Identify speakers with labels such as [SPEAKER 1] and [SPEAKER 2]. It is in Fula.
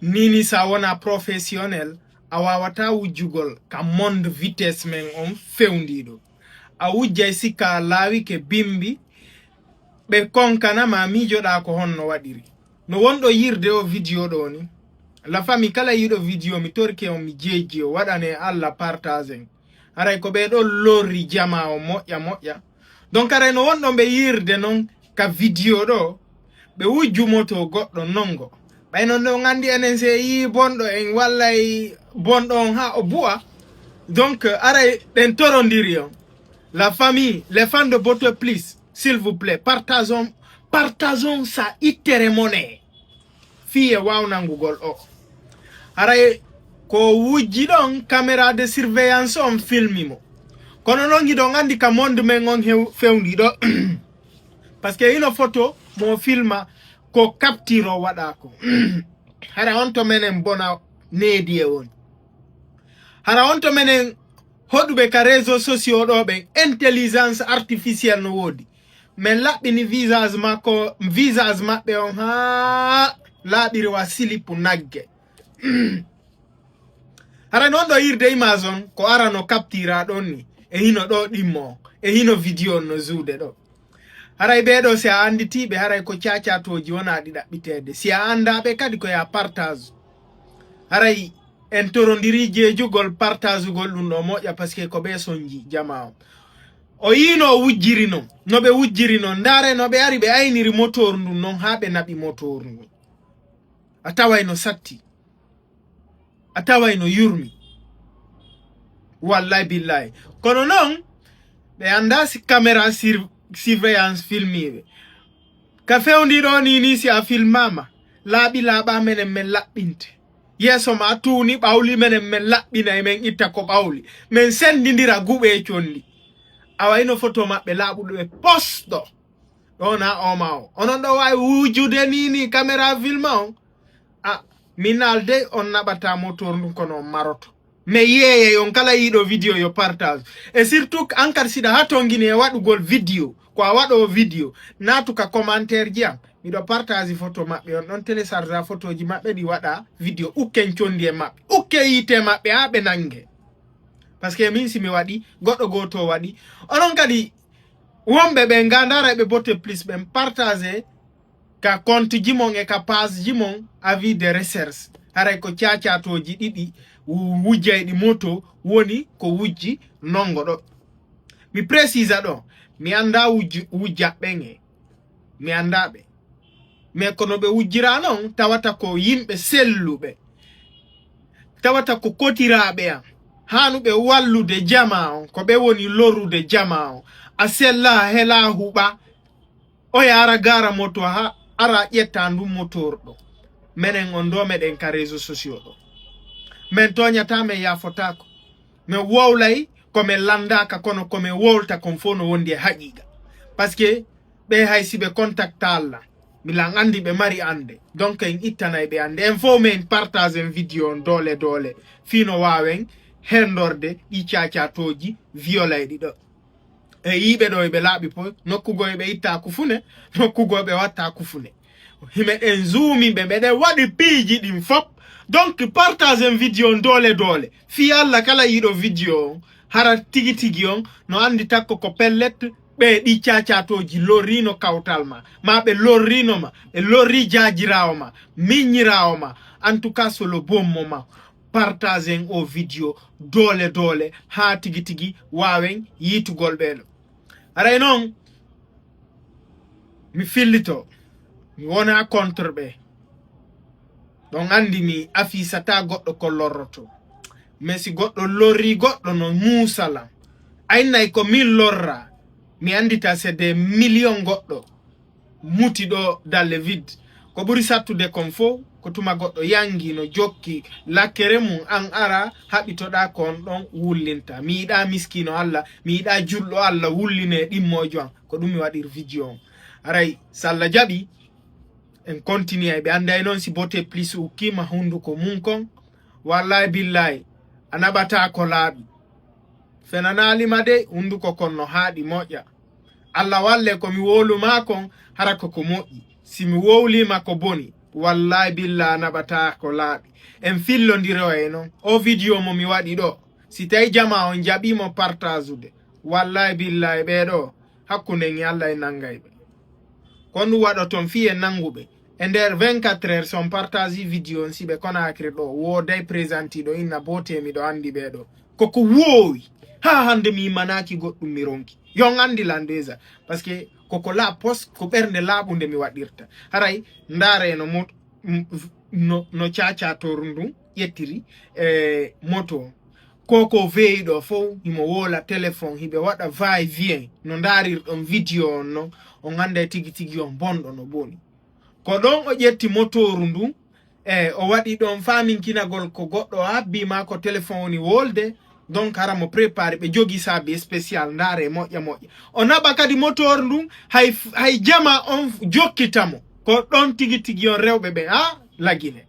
[SPEAKER 1] nini sa wona professionnel a wawata wujjugol ka monde vitesse men on fewndido a wujjay sika laawi ke bimbi be konkana ma mijoda ko honno wadiri no wondo yirde o video do ni la famille kala yido video mi torke on mi jeji o wadane alla partager aray ko be do lorri jama o moƴƴa donc aray no wondo be yirde non ka video do be wujju moto goddo nongo bay non no ngandi enen se yi bondo en wallay bondo on ha o buwa donc aray den torondiri on la famille les fans de Boto please s'il vous plaît partageons ça itere monnaie fiye wawnangugol o aray ko wujji don caméra de surveillance on filmimo kono non gido ngandi ka monde men on fewndi do parce que ino photo mo filma ko captiro wada ko hara on to menen bona needi e won hara on to menen hodube ka réseaux sociaux do be intelligence artificielle no wodi men labbini visage mabbe on ha laabiri wa silipu nagge hara non do yirde Amazon ko arano captira don ni e hino do dimmo e hino video no zude do haray beedo si a anditibe haray ko ciacatoji wona di dabbitede si a andabe kadi ko ya partage haray en torondiri jeejugol partage gol dum do moƴƴa parce que ko be sonji jamao o yino wujjirino no be wujjirino ndare no be ari be ayniri motor ndum non ha be nabi motor ndum atawayno satti atawayno yurmi wallahi billahi kono non be anda si camera surveillance filmibe ka fewndi do ni si a filmama laabi laaba menen men labbinte yeso ma tuuni bawli menen men labbina men itta ko bawli men sendindira gube condi awayno photo mabbe laabudo be posto dona o mawo onon do way wujude ni camera filma on minalde on nabata motor ndum kono maroto me yeye on kala yido video yo partage et surtout ankar sida hatongini e wadugol video ko wado video natu ka commentaire jam mi do partage photo mabbe on don télécharger photo ji mabbe di wada video ukken condi e mabbe ukke yite mabbe ha be nange parce que min si mi wadi goddo goto wadi onon kadi wombe be ngandara be Boto plus be partager ka compte jimon e ka page jimon avis de recherche haray ko ciacatoji didi wujjaydi moto woni ko wujji nongo do mi précise do mi anda wujja benge mi andabe me kono be wujjira non tawata ko yimbe sellube tawata ko kotirabe am hanube wallude jama ko be woni lorude jama a sella hela huba o yara gara moto ha ara yettandu motor do menen on do meden ka réseaux sociaux do men toñata me ya fotako me wowlay ko me landaka kono ko me wolta kon fono wondi haqiqa parce que be haysibe contact alla mi lang andi be mari ande donc en ittanay be ande en fo men partage en video dole fino wawen hendorde di ciacatoji violay di do e yibe do be laabi po nokkugo be itta ku fune nokkugo be watta ku fune hime en zoomi be de wadi piji dim fop donc partage en video dole fi alla kala yido video hara tigi on no andi takko ko pellet be di ciacatoji lorino kawtalma ma be lorino ma e lorri jaajirawo ma miñirawo ma en tout cas solo bon moment partager o video dole ha tigi wawen yitugol belo aray non mi fillito mi wona contre be don andi mi afisata goddo ko lorroto mais si goddo lorri goddo no musala aynay ko min lorra mi andita c'est des millions goddo muti do dans le vide ko buri sattude kon fo ko tuma goddo yangi no jokki lakkere mum an ara habitoda kon don wullinta mi da miskino alla mi da jullo alla wulline dimmojo an ko dum mi wadir video aray salla jabi en continue be anday non si Boto plus u kima hunduko mun kon wallahi billahi anabata ko laabi fenanali made hunduko kon no haadi moƴƴa alla walle ko mi wolu makon harako ko moƴƴi si mi wowli mako boni wallahi billah nabata ko laabi en fillondiro e non o video mo mi wadi do si tay jama on jabi mo partageude wallahi billahi be do hakkunde ngi Allah e nangaybe kon wado ton fi e nangube e der 24 heures son partage video on sibe Conakry do wo day présenti do inna bote mi do andi be do koko wowi ha hande mi manaki goddum mi ronki yo andi landeza parce que koko la post ko bernde labunde mi wadirta haray ndare no chacha torundu yettiri moto koko veido fo himo wola telephone hibe wada vai vien no ndari on video no on ande tigi on bondo no boni ko don o jetti motoru ndu o wadi don famin kinagol ko goddo abbi ma ko telephone ni wolde donc ara mo prepare be jogi sabe spécial ndare moja on aba kadi motoru ndu hay jama on jokkitamo ko don tigi on rewbe be ha lagine